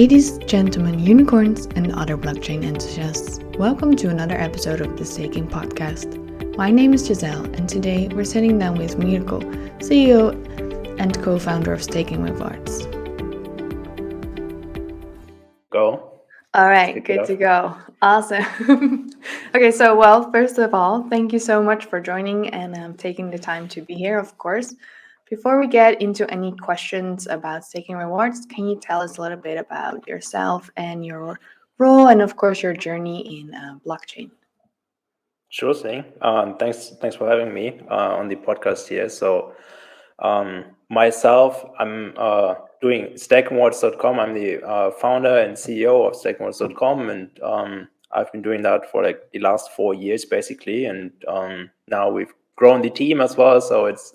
Ladies, gentlemen, unicorns, and other blockchain enthusiasts, welcome to another episode of the Stakin podcast. My name is Giselle, and today we're sitting down with Mirko, CEO and co-founder of Stakin Rewards. Go. All right, good to go. Awesome. Okay, so first of all, thank you so much for joining and taking the time to be here, of course. Before we get into any questions about Stakin Rewards, can you tell us a little bit about yourself and your role and, of course, your journey in blockchain? Sure thing. Thanks for having me on the podcast here. So myself, I'm doing stakinrewards.com. I'm the founder and CEO of stakinrewards.com, and I've been doing that for like the last 4 years basically. And now we've grown the team as well. So it's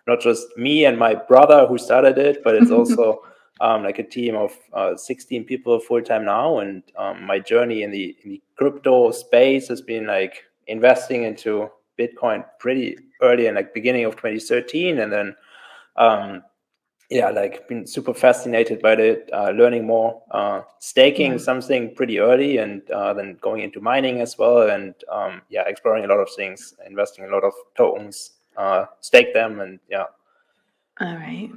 not just me and my brother who started it, but it's also like a team of 16 people full-time now. And my journey in the crypto space has been like investing into Bitcoin pretty early in like beginning of 2013. And then, like been super fascinated by it, learning more, staking something pretty early, and then going into mining as well. And exploring a lot of things, investing a lot of tokens, stake them, and yeah. All right.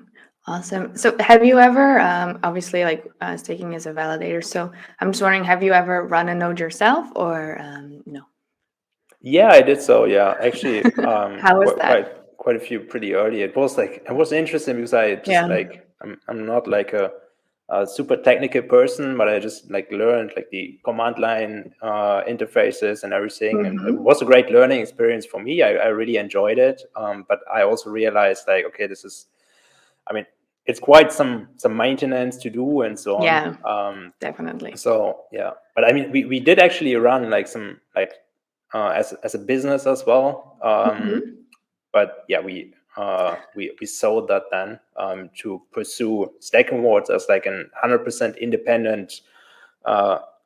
Awesome. So have you ever, obviously like staking is a validator, so I'm just wondering, have you ever run a node yourself or no? Yeah, I did so. Yeah, actually, How was that? quite a few pretty early. It was interesting because I just I'm not like a super technical person, but I just like learned like the command line interfaces and everything, and it was a great learning experience for me. I really enjoyed it, but I also realized like, okay, this is, I mean, it's quite some maintenance to do and so on. Yeah, definitely. So yeah, but I mean, we did actually run like some like as a business as well. But yeah, we sold that then to pursue Stakin Rewards as like an 100% independent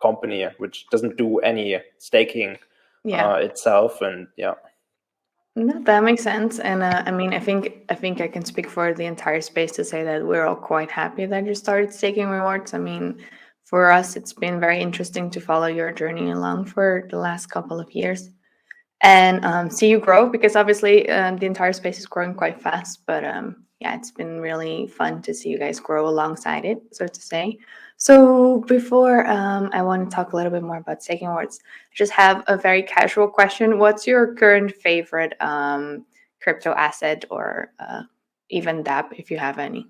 company, which doesn't do any staking itself. And yeah. No, that makes sense. And I mean, I think I can speak for the entire space to say that we're all quite happy that you started Staking Rewards. I mean, for us, it's been very interesting to follow your journey along for the last couple of years and see you grow, because obviously the entire space is growing quite fast. But it's been really fun to see you guys grow alongside it, so to say. So before I want to talk a little bit more about Staking Rewards, I just have a very casual question. What's your current favorite crypto asset or even DApp, if you have any?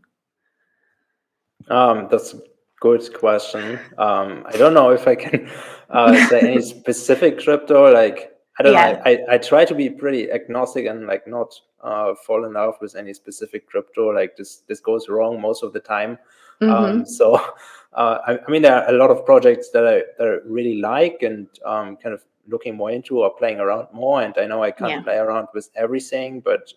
That's a good question. I don't know if I can say any specific crypto. Like, I don't know. I try to be pretty agnostic and like not fall in love with any specific crypto. Like this goes wrong most of the time. So I mean, there are a lot of projects that I really like and kind of looking more into or playing around more. And I know I can't play around with everything, but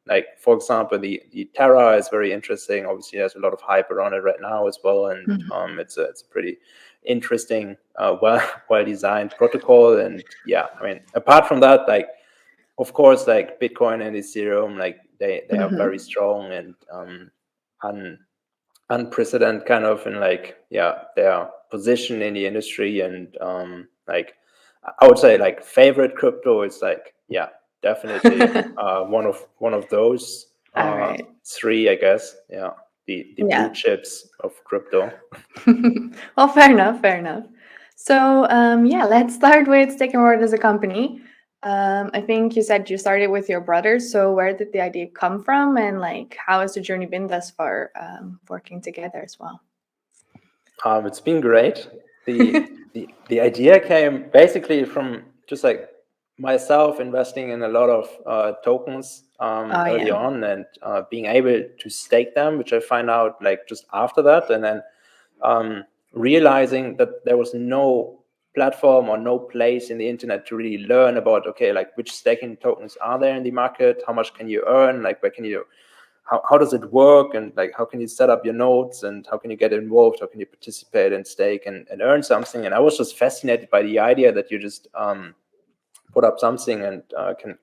like for example, the Terra is very interesting. Obviously, there's a lot of hype around it right now as well, and it's a pretty interesting, well designed protocol. And yeah, I mean, apart from that, like of course, like Bitcoin and Ethereum, like they are very strong and unprecedented kind of in like their position in the industry. And like I would say like favorite crypto is like definitely one of those three, I guess. The blue chips of crypto. Well, fair enough. So let's start with Staking Rewards as a company. I think you said you started with your brother. So where did the idea come from, and like how has the journey been thus far, working together as well? It's been great. The idea came basically from just like myself investing in a lot of tokens early on, and being able to stake them, which I find out like just after that, and then realizing that there was no platform or no place in the internet to really learn about, okay, like which staking tokens are there in the market, how much can you earn, like where can you, how does it work, and like how can you set up your nodes, and how can you get involved, how can you participate and stake and earn something. And I was just fascinated by the idea that you just put up something and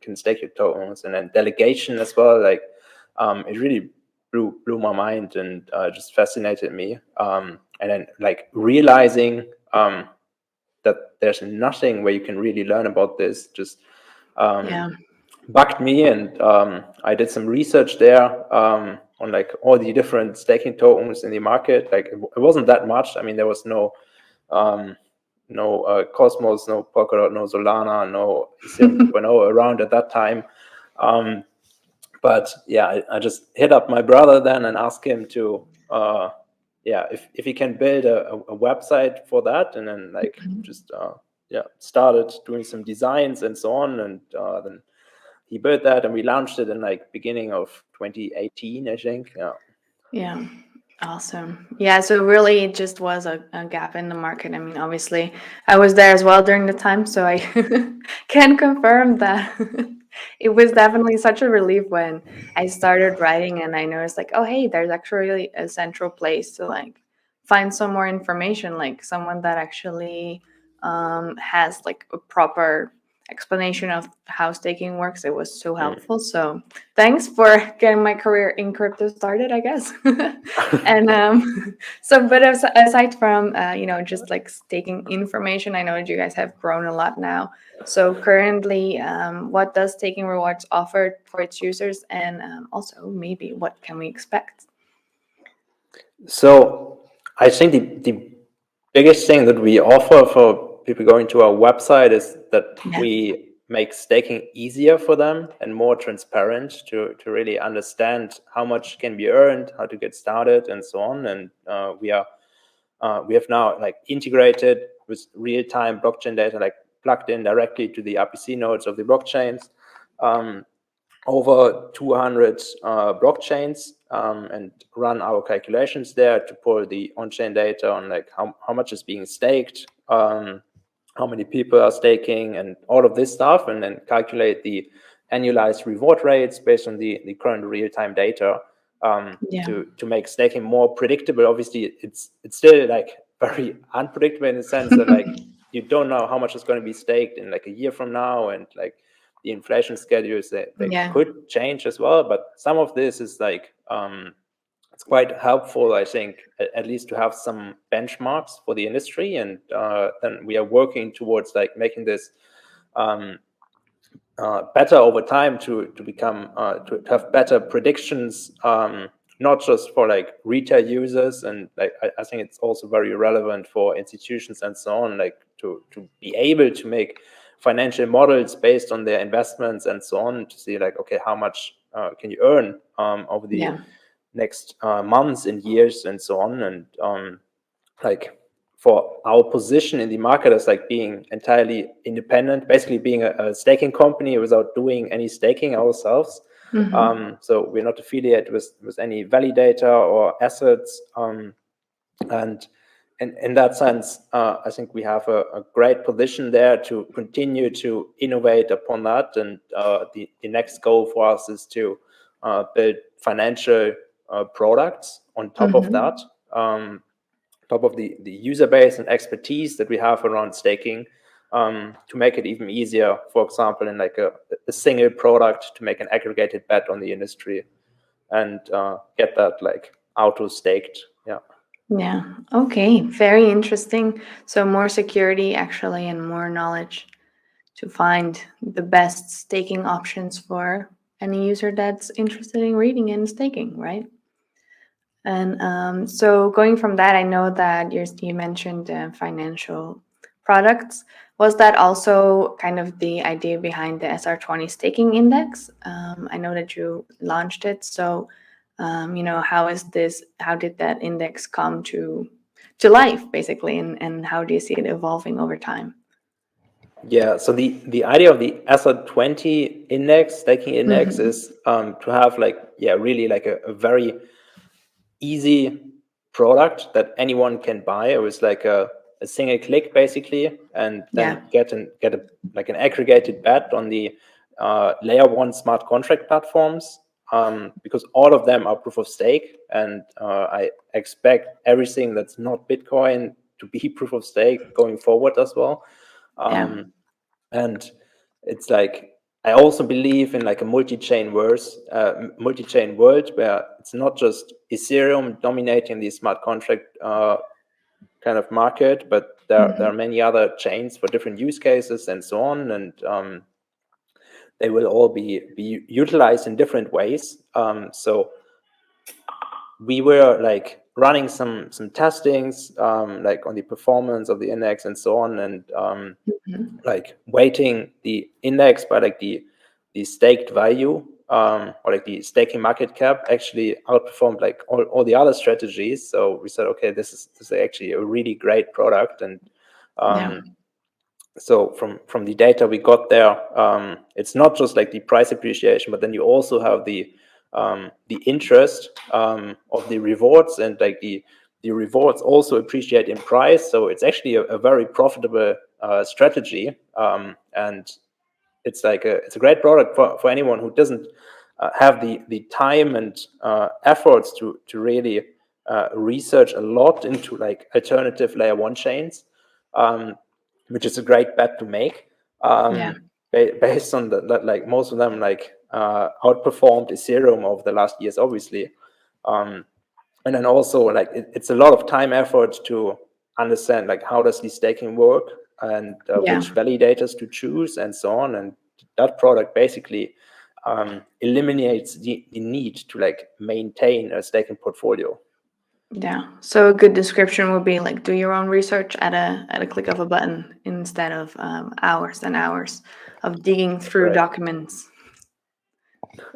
can stake your tokens, and then delegation as well. Like it really blew my mind and just fascinated me. and then like realizing that there's nothing where you can really learn about this just bugged me, and I did some research there on like all the different staking tokens in the market. Like it wasn't that much. I mean, there was no Cosmos, no Polkadot, no Solana, no Ethereum 2.0 around at that time. But yeah, I just hit up my brother then and asked him to if he can build a website for that, and then like just started doing some designs and so on, and then he built that, and we launched it in like beginning of 2018, I think. Yeah. Awesome. Yeah, so really it just was a gap in the market. I mean, obviously I was there as well during the time, so I can confirm that it was definitely such a relief when I started writing and I noticed like, oh hey, there's actually a central place to like find some more information, like someone that actually has like a proper explanation of how staking works. It was so helpful. So thanks for getting my career in crypto started, I guess. And but aside from just like staking information, I know that you guys have grown a lot now. So currently, what does staking rewards offer for its users, and also maybe what can we expect? So I think the biggest thing that we offer for people going to our website is that we make staking easier for them and more transparent to really understand how much can be earned, how to get started, and so on. And we have now like integrated with real-time blockchain data, like plugged in directly to the RPC nodes of the blockchains. Over 200 blockchains, and run our calculations there to pull the on-chain data on like how much is being staked, how many people are staking, and all of this stuff, and then calculate the annualized reward rates based on the current real-time data, to make staking more predictable. Obviously, it's still like very unpredictable in the sense that like you don't know how much is going to be staked in like a year from now, and like the inflation schedules they could change as well. But some of this is like it's quite helpful, I think, at least to have some benchmarks for the industry, and then we are working towards like making this better over time to become to have better predictions, not just for like retail users, and like I think it's also very relevant for institutions and so on, like to be able to make financial models based on their investments and so on, to see like, okay, how much can you earn over the next months and years and so on. And like for our position in the market as like being entirely independent, basically being a staking company without doing any staking ourselves. So we're not affiliated with any validator or assets. And in that sense, I think we have a great position there to continue to innovate upon that. And the next goal for us is to build financial products on top of that, top of the user base and expertise that we have around staking, to make it even easier, for example, in like a single product to make an aggregated bet on the industry and get that like auto staked. Yeah. Okay. Very interesting. So more security actually and more knowledge to find the best staking options for any user that's interested in reading and staking, right? And so going from that, I know that you mentioned financial products. Was that also kind of the idea behind the SR20 staking index? I know that you launched it. So, how did that index come to life, basically, and how do you see it evolving over time? Yeah, so the idea of the SR20 index, staking index, is to have like, really like a very easy product that anyone can buy. It was like a single click basically, and then get like an aggregated bet on the layer one smart contract platforms, because all of them are proof of stake, and I expect everything that's not Bitcoin to be proof of stake going forward as well. And it's like, I also believe in like a multi-chain world where it's not just Ethereum dominating the smart contract kind of market, but there are many other chains for different use cases and so on, and they will all be utilized in different ways. So we were like running some testings, like on the performance of the index and so on, and like weighting the index by like the staked value, or like the staking market cap actually outperformed like all the other strategies. So we said, okay, this is actually a really great product. And so from the data we got there, it's not just like the price appreciation, but then you also have the interest of the rewards, and like the rewards also appreciate in price. So it's actually a very profitable strategy, and it's like it's a great product for anyone who doesn't have the time and efforts to really research a lot into like alternative layer 1 chains, which is a great bet to make. Based on that, like most of them like outperformed Ethereum over the last years, obviously. And then also like it's a lot of time effort to understand like how does the staking work, and which validators to choose and so on. And that product basically eliminates the need to like maintain a staking portfolio. Yeah. So a good description would be like do your own research at a click of a button instead of hours and hours of digging through documents.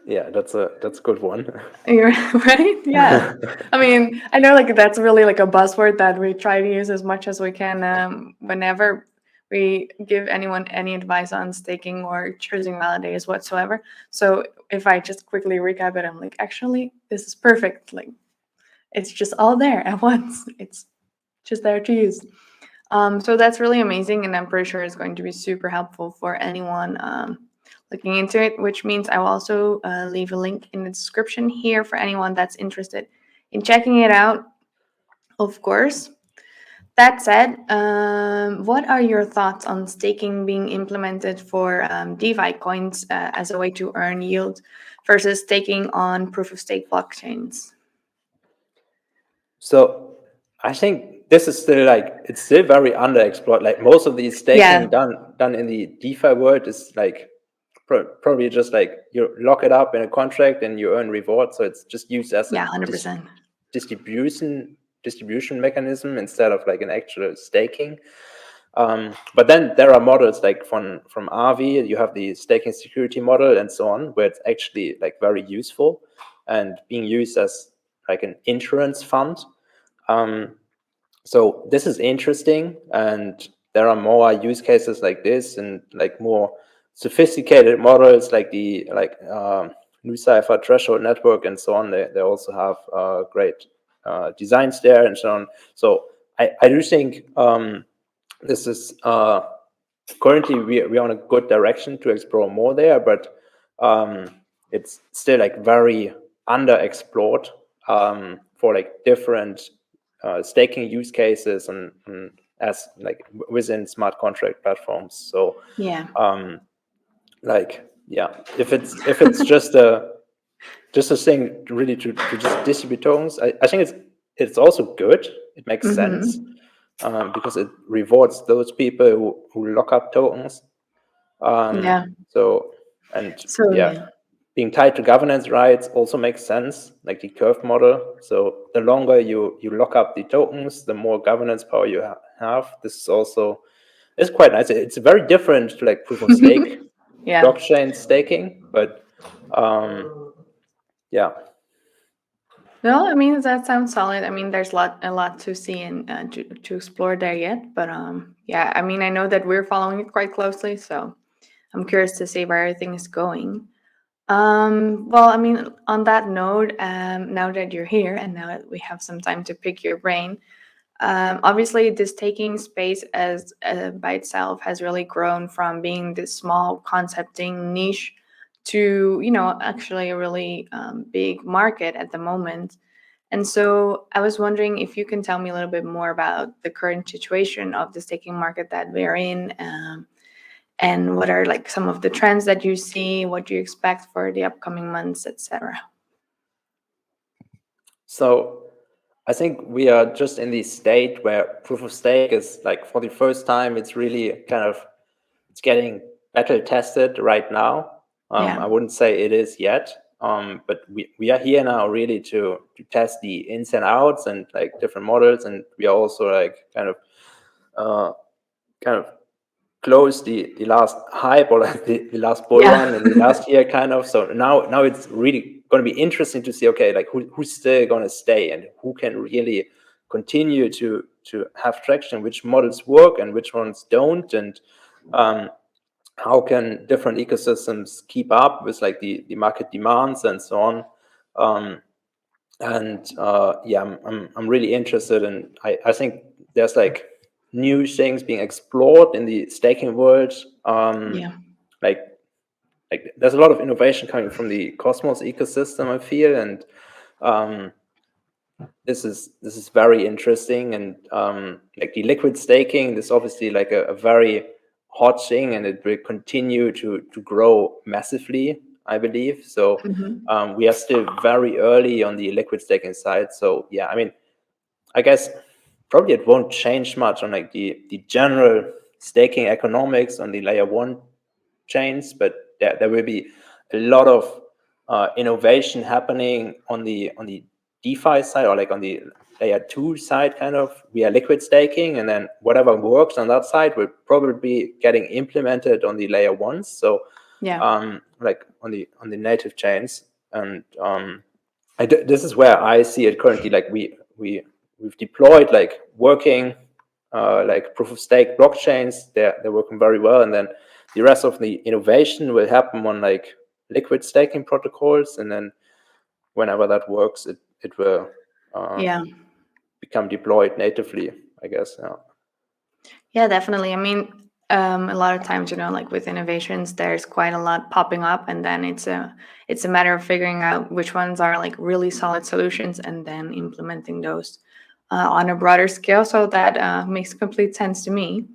Yeah, that's a good one. You're right? Yeah. I mean, I know like that's really like a buzzword that we try to use as much as we can whenever we give anyone any advice on staking or choosing validators whatsoever. So if I just quickly recap it, I'm like, actually, this is perfect. Like, it's just all there at once. It's just there to use. So that's really amazing, and I'm pretty sure it's going to be super helpful for anyone looking into it, which means I will also leave a link in the description here for anyone that's interested in checking it out, of course. That said, what are your thoughts on staking being implemented for DeFi coins as a way to earn yield versus staking on proof-of-stake blockchains? So I think this is still like it's still very underexplored. Like most of the staking done in the DeFi world is like probably just like you lock it up in a contract and you earn rewards. So it's just used as a 100%. distribution mechanism instead of like an actual staking. But then there are models like from Avi, you have the staking security model and so on, where it's actually like very useful and being used as like an insurance fund. So this is interesting, and there are more use cases like this, and like more sophisticated models like the Nucipher threshold network and so on. They also have great designs there and so on. So I do think this is currently we're on a good direction to explore more there, but it's still like very underexplored for like different staking use cases and as like within smart contract platforms. So if it's just a thing really to just distribute tokens, I think it's also good. It makes sense because it rewards those people who lock up tokens. Being tied to governance rights also makes sense, like the curve model. So the longer you lock up the tokens, the more governance power you have. This is also it's quite nice. It's very different to like proof of stake blockchain staking, but No, I mean that sounds solid. I mean, there's a lot to see and to explore there yet. But yeah, I mean, I know that we're following it quite closely, so I'm curious to see where everything is going. Well, I mean, on that note, now that you're here and now that we have some time to pick your brain, obviously this staking space as by itself has really grown from being this small concepting niche to actually a really big market at the moment. And so I was wondering if you can tell me a little bit more about the current situation of the staking market that we're in, and what are like some of the trends that you see, what do you expect for the upcoming months, etc. So I think we are just in the state where proof of stake is like, for the first time, it's really kind of, it's getting better tested right now. I wouldn't say it is yet, but we are here now really to test the ins and outs and like different models, and we are also like kind of close the last hype or like the last bull run in the last year kind of. So now it's really going to be interesting to see, okay, like who's still going to stay and who can really continue to have traction, which models work and which ones don't, and how can different ecosystems keep up with like the market demands and so on. I'm really interested, and I think there's like new things being explored in the staking world. Like there's a lot of innovation coming from the Cosmos ecosystem, I feel, and this is very interesting. And like the liquid staking, this is obviously like a very hot thing, and it will continue to grow massively, I believe. So we are still very early on the liquid staking side. So yeah, I mean, I guess probably it won't change much on like the general staking economics on the layer 1 chains, but there will be a lot of innovation happening on the DeFi side, or like on the layer 2 side, kind of via liquid staking, and then whatever works on that side will probably be getting implemented on the layer 1s. So like on the native chains, and this is where I see it currently. Like we've deployed like working like proof of stake blockchains. They're working very well, and then the rest of the innovation will happen on like liquid staking protocols, and then whenever that works, it will become deployed natively, I guess. Yeah, definitely. I mean, a lot of times, like with innovations, there's quite a lot popping up, and then it's a matter of figuring out which ones are like really solid solutions, and then implementing those on a broader scale. So that makes complete sense to me.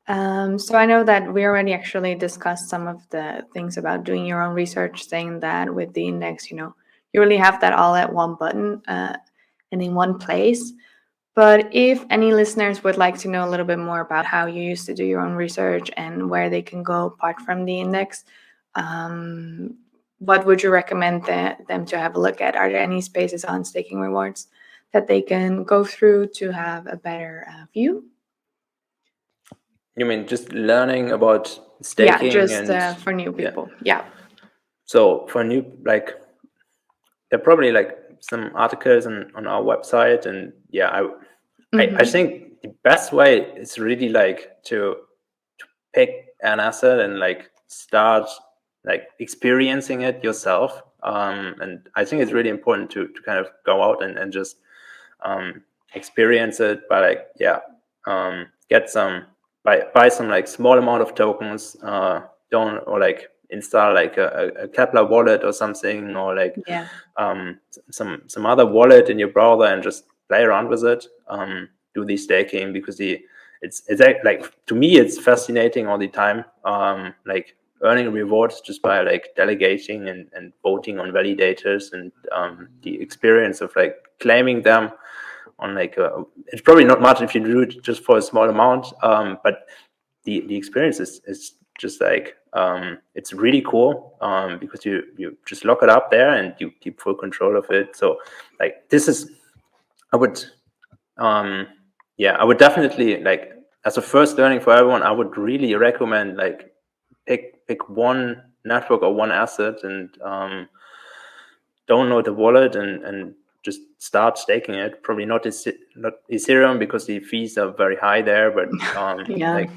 So I know that we already actually discussed some of the things about doing your own research, saying that with the index, you really have that all at one button and in one place. But if any listeners would like to know a little bit more about how you used to do your own research and where they can go apart from the index, what would you recommend them to have a look at? Are there any spaces on staking rewards that they can go through to have a better view? You mean just learning about staking? Yeah, just for new people. Yeah. So for new, like, there are probably like some articles on our website, and I think the best way is really like to pick an asset and like start like experiencing it yourself. And I think it's really important to kind of go out and just experience it by like get some buy some like small amount of tokens, or like install like a Kepler wallet or something, or like some other wallet in your browser, and just play around with it. Do the staking, because it's like, to me it's fascinating all the time, like earning rewards just by like delegating and voting on validators, and the experience of like claiming them on like it's probably not much if you do it just for a small amount, but the experience is just like it's really cool, because you just lock it up there and you keep full control of it. So like this is, I would definitely, like, as a first learning for everyone, I would really recommend like pick one network or one asset, and download the wallet and just start staking it. Probably not Ethereum, because the fees are very high there, but like,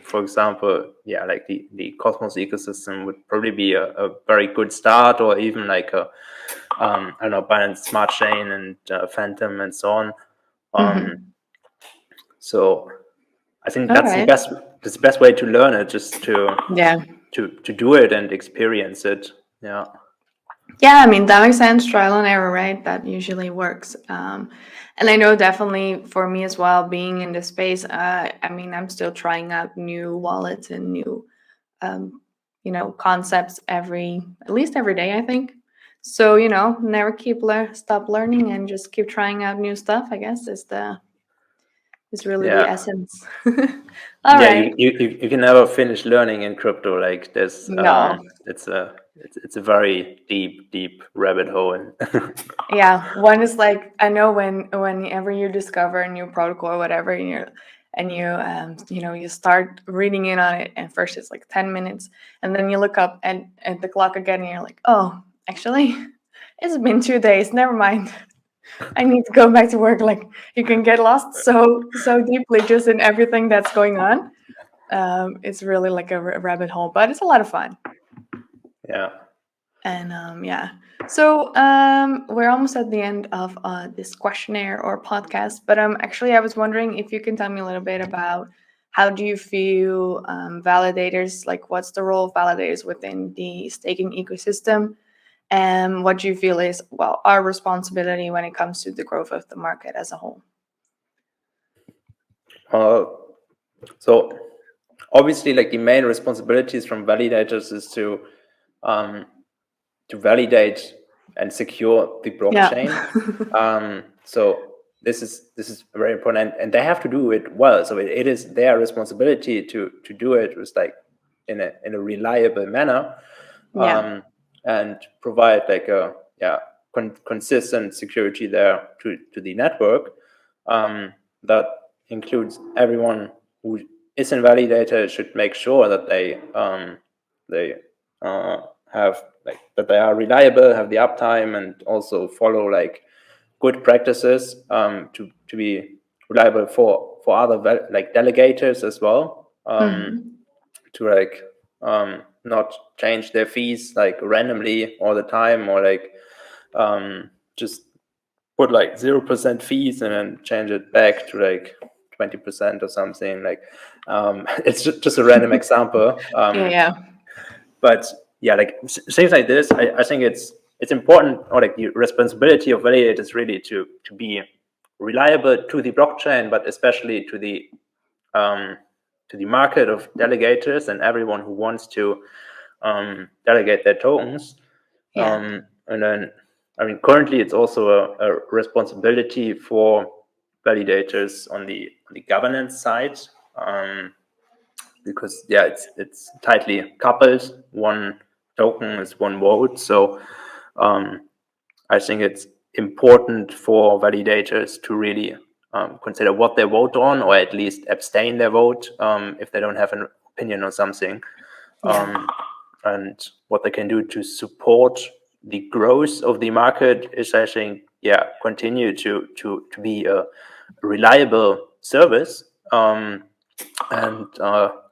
for example, like the Cosmos ecosystem would probably be a very good start, or even like I don't know, Binance Smart Chain and Phantom and so on. So I think that's the best way to learn it, just to do it and experience it. Yeah, I mean, that makes sense. Trial and error, right? That usually works. And I know definitely for me as well, being in this space, I mean, I'm still trying out new wallets and new, concepts at least every day, I think. So never stop learning and just keep trying out new stuff, I guess, is really the essence. All Yeah, right. you can never finish learning in crypto. Like there's No. it's a very deep rabbit hole. Yeah, one is like, I know whenever you discover a new protocol or whatever, and you start reading in on it, and first it's like 10 minutes, and then you look up at the clock again, and you're like, oh, actually, it's been 2 days. Never mind. I need to go back to work. Like, you can get lost so deeply just in everything that's going on. It's really like a rabbit hole, but it's a lot of fun. Yeah. And yeah, so we're almost at the end of this questionnaire or podcast. But actually, I was wondering if you can tell me a little bit about how do you feel validators, like what's the role of validators within the staking ecosystem, and what do you feel is, well, our responsibility when it comes to the growth of the market as a whole? So obviously, like the main responsibilities from validators is to validate and secure the blockchain. Yeah. So this is very important, and they have to do it well. So it is their responsibility to do it with like in a reliable manner, Yeah. and provide like a consistent security there to the network. That includes everyone who is in validator should make sure that they have like that they are reliable, have the uptime, and also follow like good practices to be reliable for other like delegators as well, to like not change their fees like randomly all the time, or like just put like 0% fees and then change it back to like 20% or something. Like it's just a random example. Yeah. But yeah, like things like this, I think it's important, or like the responsibility of validators really to be reliable to the blockchain, but especially to the market of delegators and everyone who wants to delegate their tokens. Yeah. And then, I mean, currently it's also a responsibility for validators on the governance side, because yeah, it's tightly coupled. One token is one vote, so I think it's important for validators to really consider what they vote on, or at least abstain their vote if they don't have an opinion on something, and what they can do to support the growth of the market is, I think, continue to be a reliable service, and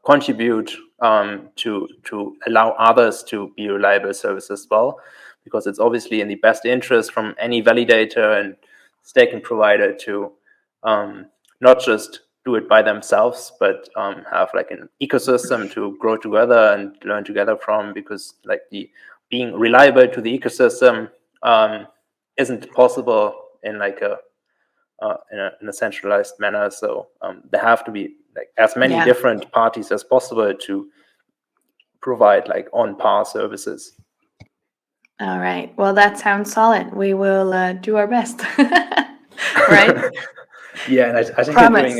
contribute to allow others to be reliable service as well, because it's obviously in the best interest from any validator and staking provider to not just do it by themselves, but have like an ecosystem to grow together and learn together from, because like the being reliable to the ecosystem isn't possible in like a in a centralized manner. So there have to be like as many different parties as possible to provide like on par services. All right. Well, that sounds solid. We will do our best. Right? Yeah, and I think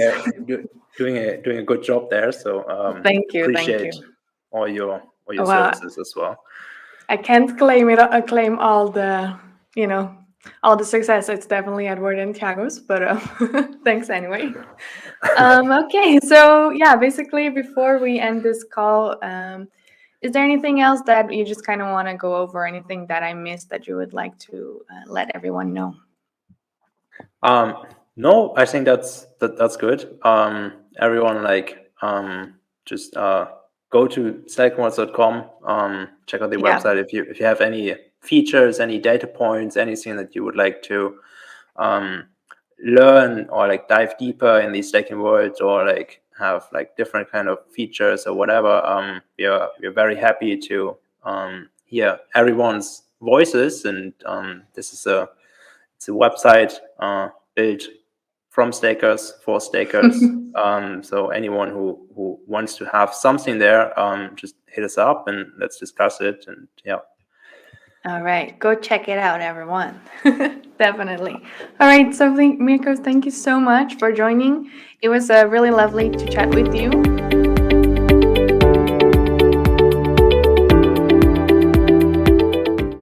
you're doing a good job there. So Thank you. appreciate all your services as well. I can't claim all the all the success. It's definitely Edward and Thiago's, but thanks anyway. Okay, so yeah, basically before we end this call, is there anything else that you just kind of want to go over? Anything that I missed that you would like to let everyone know? No, I think that's good. Everyone like just go to stakin.com, check out the website if you have any features, any data points, anything that you would like to learn, or like dive deeper in the staking world, or like have like different kind of features or whatever. We're very happy to hear everyone's voices, and this is it's a website built from stakers for stakers. So anyone who wants to have something there, just hit us up and let's discuss it. And yeah. All right, go check it out, everyone. Definitely. All right, so Mirko, thank you so much for joining. It was really lovely to chat with you.